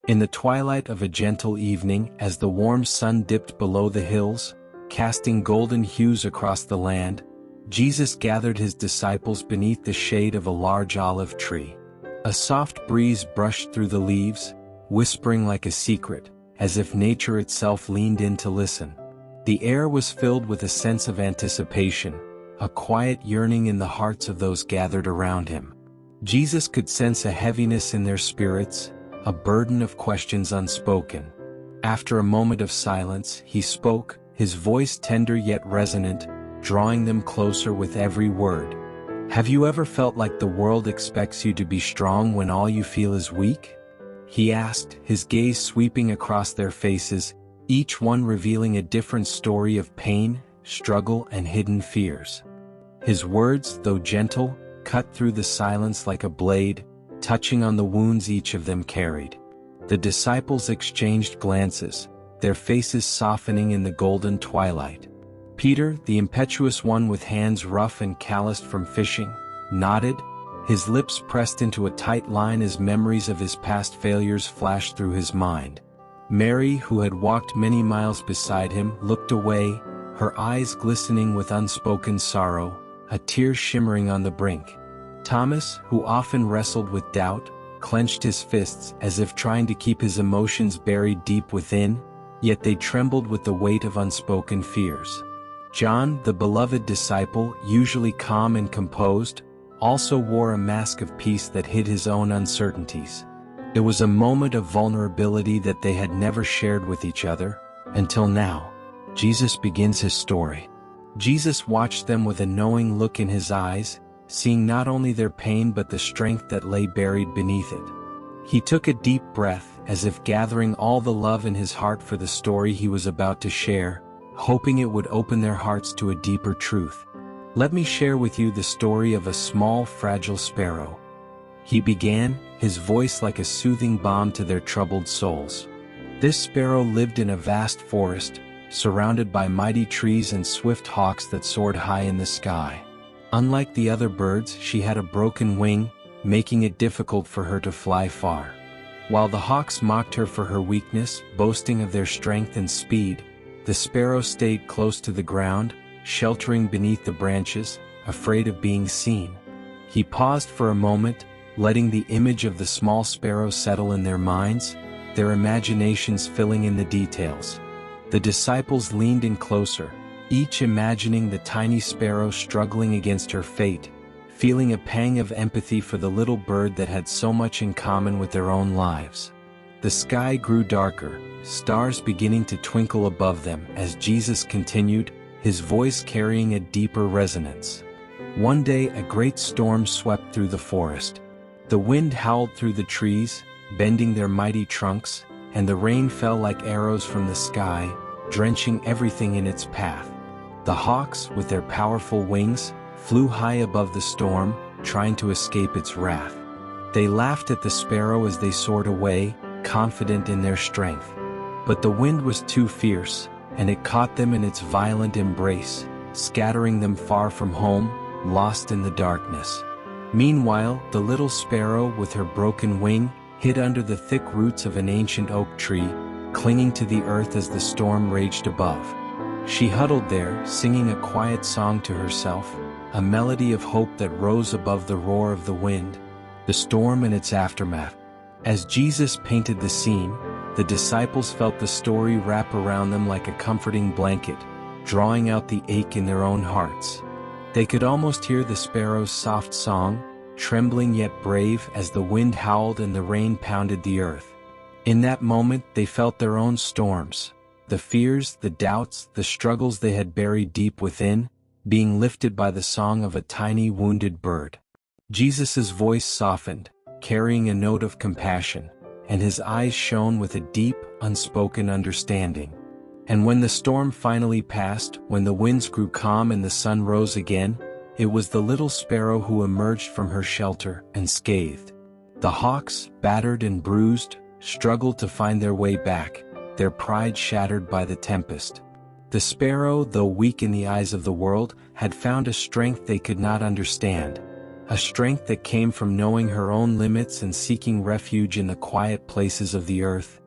In the twilight of a gentle evening, as the warm sun dipped below the hills, casting golden hues across the land, Jesus gathered his disciples beneath the shade of a large olive tree. A soft breeze brushed through the leaves, whispering like a secret, as if nature itself leaned in to listen. The air was filled with a sense of anticipation, a quiet yearning in the hearts of those gathered around him. Jesus could sense a heaviness in their spirits, a burden of questions unspoken. After a moment of silence, he spoke, his voice tender yet resonant, drawing them closer with every word. "Have you ever felt like the world expects you to be strong when all you feel is weak?" he asked, his gaze sweeping across their faces, each one revealing a different story of pain, struggle, and hidden fears. His words, though gentle, cut through the silence like a blade, touching on the wounds each of them carried. The disciples exchanged glances, their faces softening in the golden twilight. Peter, the impetuous one with hands rough and calloused from fishing, nodded, his lips pressed into a tight line as memories of his past failures flashed through his mind. Mary, who had walked many miles beside him, looked away, her eyes glistening with unspoken sorrow, a tear shimmering on the brink. Thomas, who often wrestled with doubt, clenched his fists as if trying to keep his emotions buried deep within, yet they trembled with the weight of unspoken fears. John, the beloved disciple, usually calm and composed, also wore a mask of peace that hid his own uncertainties. It was a moment of vulnerability that they had never shared with each other, until now. Jesus begins his story. Jesus watched them with a knowing look in his eyes, seeing not only their pain but the strength that lay buried beneath it. He took a deep breath, as if gathering all the love in his heart for the story he was about to share, hoping it would open their hearts to a deeper truth. "Let me share with you the story of a small, fragile sparrow," he began, his voice like a soothing balm to their troubled souls. This sparrow lived in a vast forest, surrounded by mighty trees and swift hawks that soared high in the sky. Unlike the other birds, she had a broken wing, making it difficult for her to fly far. While the hawks mocked her for her weakness, boasting of their strength and speed, the sparrow stayed close to the ground, sheltering beneath the branches, afraid of being seen. He paused for a moment, letting the image of the small sparrow settle in their minds, their imaginations filling in the details. The disciples leaned in closer, each imagining the tiny sparrow struggling against her fate, feeling a pang of empathy for the little bird that had so much in common with their own lives. The sky grew darker, stars beginning to twinkle above them as Jesus continued, his voice carrying a deeper resonance. One day a great storm swept through the forest. The wind howled through the trees, bending their mighty trunks, and the rain fell like arrows from the sky, drenching everything in its path. The hawks, with their powerful wings, flew high above the storm, trying to escape its wrath. They laughed at the sparrow as they soared away, confident in their strength. But the wind was too fierce, and it caught them in its violent embrace, scattering them far from home, lost in the darkness. Meanwhile, the little sparrow, with her broken wing, hid under the thick roots of an ancient oak tree, clinging to the earth as the storm raged above. She huddled there, singing a quiet song to herself, a melody of hope that rose above the roar of the wind, the storm and its aftermath. As Jesus painted the scene, the disciples felt the story wrap around them like a comforting blanket, drawing out the ache in their own hearts. They could almost hear the sparrow's soft song, trembling yet brave as the wind howled and the rain pounded the earth. In that moment they felt their own storms, the fears, the doubts, the struggles they had buried deep within, being lifted by the song of a tiny wounded bird. Jesus' voice softened, carrying a note of compassion, and his eyes shone with a deep, unspoken understanding. And when the storm finally passed, when the winds grew calm and the sun rose again, it was the little sparrow who emerged from her shelter, unscathed. The hawks, battered and bruised, struggled to find their way back, their pride shattered by the tempest. The sparrow, though weak in the eyes of the world, had found a strength they could not understand, a strength that came from knowing her own limits and seeking refuge in the quiet places of the earth.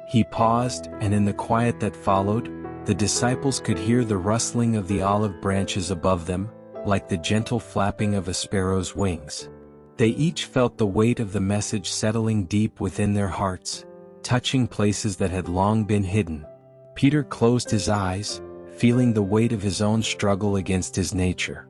He paused, and in the quiet that followed, the disciples could hear the rustling of the olive branches above them, like the gentle flapping of a sparrow's wings. They each felt the weight of the message settling deep within their hearts, touching places that had long been hidden. Peter closed his eyes, feeling the weight of his own struggle against his nature.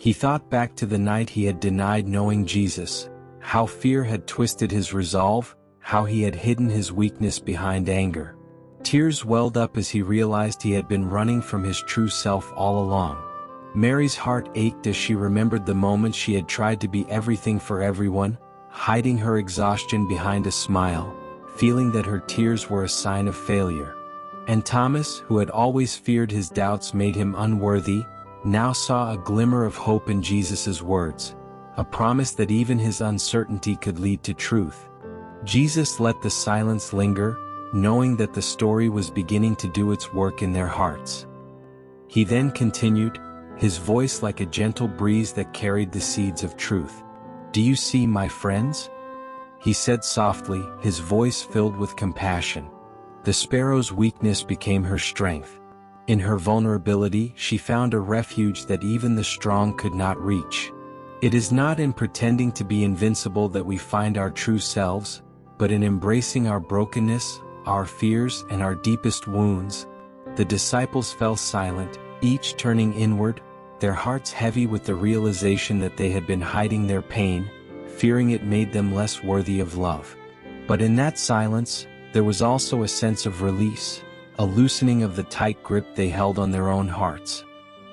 He thought back to the night he had denied knowing Jesus, how fear had twisted his resolve, how he had hidden his weakness behind anger. Tears welled up as he realized he had been running from his true self all along. Mary's heart ached as she remembered the moments she had tried to be everything for everyone, hiding her exhaustion behind a smile, feeling that her tears were a sign of failure. And Thomas, who had always feared his doubts made him unworthy, now saw a glimmer of hope in Jesus' words, a promise that even his uncertainty could lead to truth. Jesus let the silence linger, knowing that the story was beginning to do its work in their hearts. He then continued, his voice like a gentle breeze that carried the seeds of truth. "Do you see, my friends?" He said softly, his voice filled with compassion. The sparrow's weakness became her strength. In her vulnerability, she found a refuge that even the strong could not reach. It is not in pretending to be invincible that we find our true selves, but in embracing our brokenness, our fears, and our deepest wounds. The disciples fell silent, each turning inward, their hearts heavy with the realization that they had been hiding their pain, fearing it made them less worthy of love. But in that silence, there was also a sense of release, a loosening of the tight grip they held on their own hearts.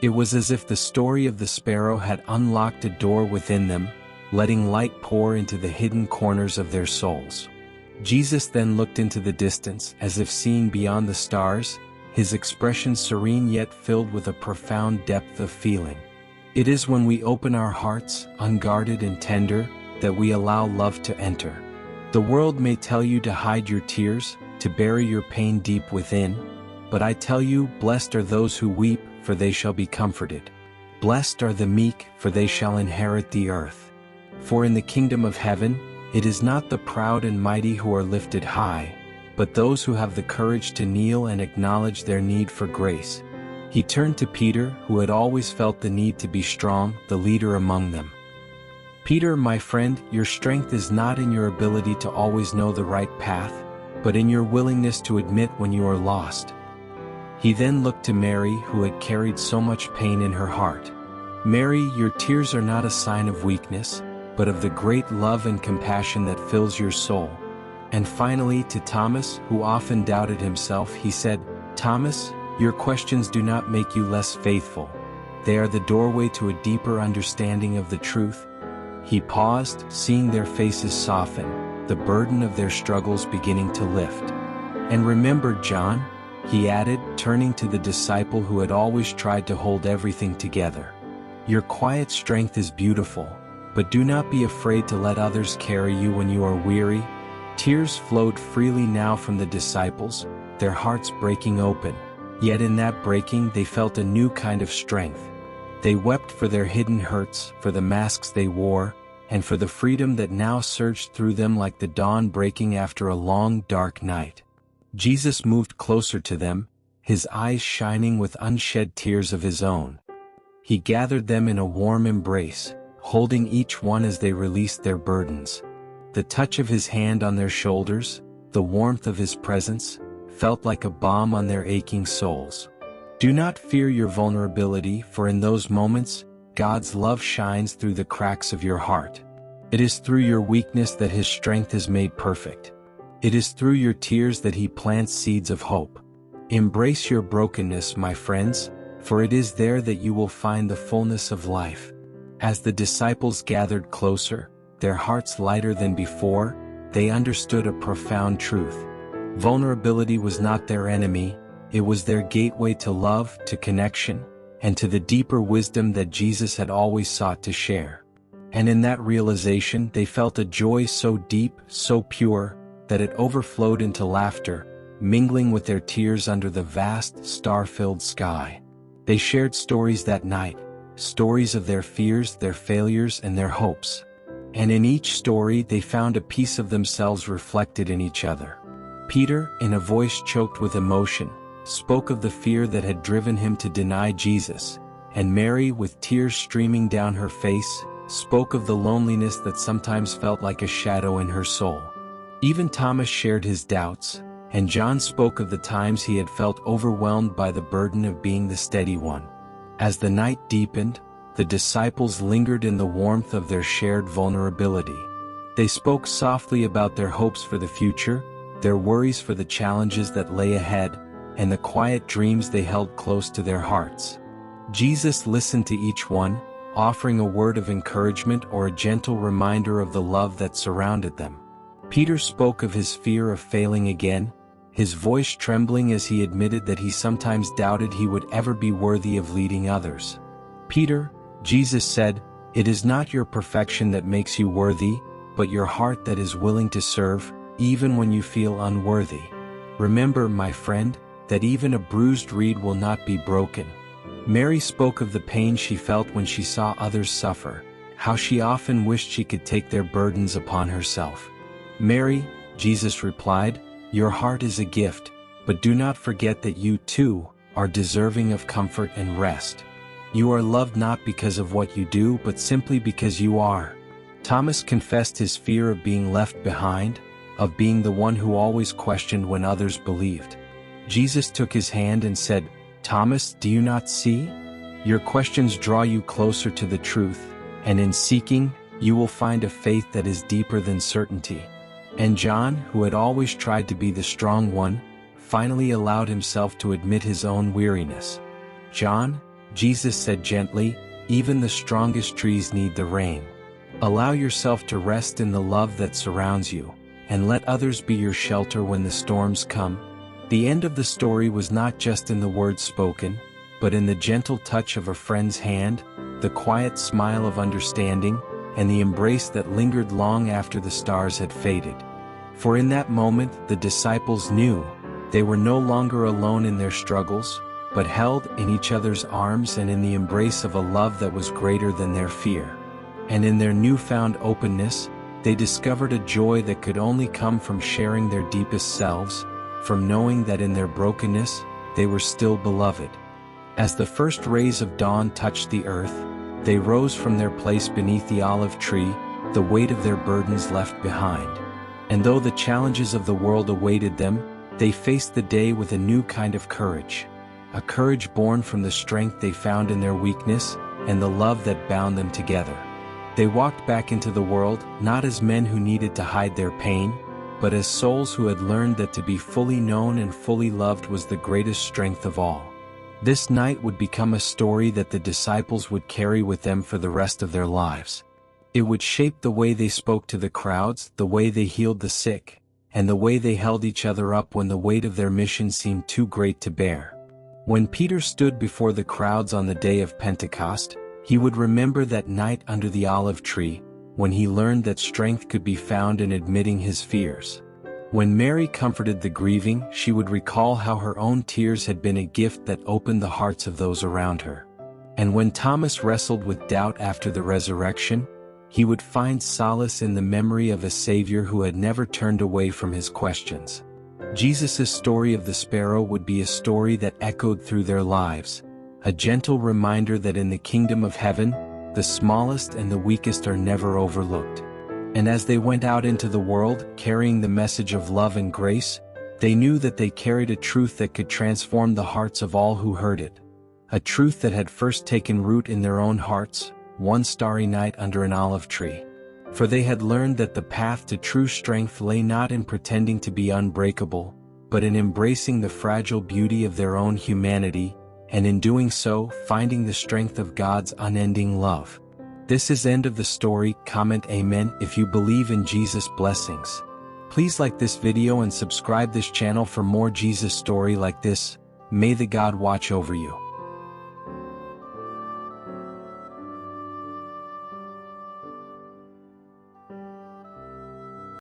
It was as if the story of the sparrow had unlocked a door within them, letting light pour into the hidden corners of their souls. Jesus then looked into the distance, as if seeing beyond the stars, his expression serene yet filled with a profound depth of feeling. It is when we open our hearts, unguarded and tender, that we allow love to enter. The world may tell you to hide your tears, to bury your pain deep within, but I tell you, blessed are those who weep, for they shall be comforted. Blessed are the meek, for they shall inherit the earth. For in the kingdom of heaven, it is not the proud and mighty who are lifted high, but those who have the courage to kneel and acknowledge their need for grace. He turned to Peter, who had always felt the need to be strong, the leader among them. "Peter, my friend, your strength is not in your ability to always know the right path, but in your willingness to admit when you are lost." He then looked to Mary, who had carried so much pain in her heart. "Mary, your tears are not a sign of weakness, but of the great love and compassion that fills your soul." And finally, to Thomas, who often doubted himself, he said, "Thomas, your questions do not make you less faithful. They are the doorway to a deeper understanding of the truth." He paused, seeing their faces soften, the burden of their struggles beginning to lift. "And remember, John," he added, turning to the disciple who had always tried to hold everything together, "your quiet strength is beautiful, but do not be afraid to let others carry you when you are weary." Tears flowed freely now from the disciples, their hearts breaking open. Yet in that breaking they felt a new kind of strength. They wept for their hidden hurts, for the masks they wore, and for the freedom that now surged through them like the dawn breaking after a long, dark night. Jesus moved closer to them, his eyes shining with unshed tears of his own. He gathered them in a warm embrace, holding each one as they released their burdens. The touch of his hand on their shoulders, the warmth of his presence, felt like a balm on their aching souls. Do not fear your vulnerability, for in those moments, God's love shines through the cracks of your heart. It is through your weakness that his strength is made perfect. It is through your tears that he plants seeds of hope. Embrace your brokenness, my friends, for it is there that you will find the fullness of life. As the disciples gathered closer, their hearts lighter than before, they understood a profound truth. Vulnerability was not their enemy, it was their gateway to love, to connection, and to the deeper wisdom that Jesus had always sought to share. And in that realization they felt a joy so deep, so pure, that it overflowed into laughter, mingling with their tears under the vast, star-filled sky. They shared stories that night, stories of their fears, their failures, and their hopes. And in each story they found a piece of themselves reflected in each other. Peter, in a voice choked with emotion, spoke of the fear that had driven him to deny Jesus, and Mary, with tears streaming down her face, spoke of the loneliness that sometimes felt like a shadow in her soul. Even Thomas shared his doubts, and John spoke of the times he had felt overwhelmed by the burden of being the steady one. As the night deepened, the disciples lingered in the warmth of their shared vulnerability. They spoke softly about their hopes for the future, their worries for the challenges that lay ahead, and the quiet dreams they held close to their hearts. Jesus listened to each one, offering a word of encouragement or a gentle reminder of the love that surrounded them. Peter spoke of his fear of failing again, his voice trembling as he admitted that he sometimes doubted he would ever be worthy of leading others. "Peter," Jesus said, "it is not your perfection that makes you worthy, but your heart that is willing to serve, even when you feel unworthy. Remember, my friend, that even a bruised reed will not be broken." Mary spoke of the pain she felt when she saw others suffer, how she often wished she could take their burdens upon herself. "Mary," Jesus replied, "your heart is a gift, but do not forget that you, too, are deserving of comfort and rest. You are loved not because of what you do but simply because you are." Thomas confessed his fear of being left behind, of being the one who always questioned when others believed. Jesus took his hand and said, "Thomas, do you not see? Your questions draw you closer to the truth, and in seeking, you will find a faith that is deeper than certainty." And John, who had always tried to be the strong one, finally allowed himself to admit his own weariness. "John," Jesus said gently, "even the strongest trees need the rain. Allow yourself to rest in the love that surrounds you, and let others be your shelter when the storms come." The end of the story was not just in the words spoken, but in the gentle touch of a friend's hand, the quiet smile of understanding, and the embrace that lingered long after the stars had faded. For in that moment, the disciples knew they were no longer alone in their struggles, but held in each other's arms and in the embrace of a love that was greater than their fear. And in their newfound openness, they discovered a joy that could only come from sharing their deepest selves, from knowing that in their brokenness, they were still beloved. As the first rays of dawn touched the earth, they rose from their place beneath the olive tree, the weight of their burdens left behind. And though the challenges of the world awaited them, they faced the day with a new kind of courage. A courage born from the strength they found in their weakness, and the love that bound them together. They walked back into the world, not as men who needed to hide their pain, but as souls who had learned that to be fully known and fully loved was the greatest strength of all. This night would become a story that the disciples would carry with them for the rest of their lives. It would shape the way they spoke to the crowds, the way they healed the sick, and the way they held each other up when the weight of their mission seemed too great to bear. When Peter stood before the crowds on the day of Pentecost, he would remember that night under the olive tree, when he learned that strength could be found in admitting his fears. When Mary comforted the grieving, she would recall how her own tears had been a gift that opened the hearts of those around her. And when Thomas wrestled with doubt after the resurrection, he would find solace in the memory of a Savior who had never turned away from his questions. Jesus' story of the sparrow would be a story that echoed through their lives, a gentle reminder that in the kingdom of heaven, the smallest and the weakest are never overlooked. And as they went out into the world, carrying the message of love and grace, they knew that they carried a truth that could transform the hearts of all who heard it. A truth that had first taken root in their own hearts, one starry night under an olive tree. For they had learned that the path to true strength lay not in pretending to be unbreakable, but in embracing the fragile beauty of their own humanity, and in doing so, finding the strength of God's unending love. This is end of the story. Comment Amen if you believe in Jesus' blessings. Please like this video and subscribe this channel for more Jesus story like this. May the God watch over you.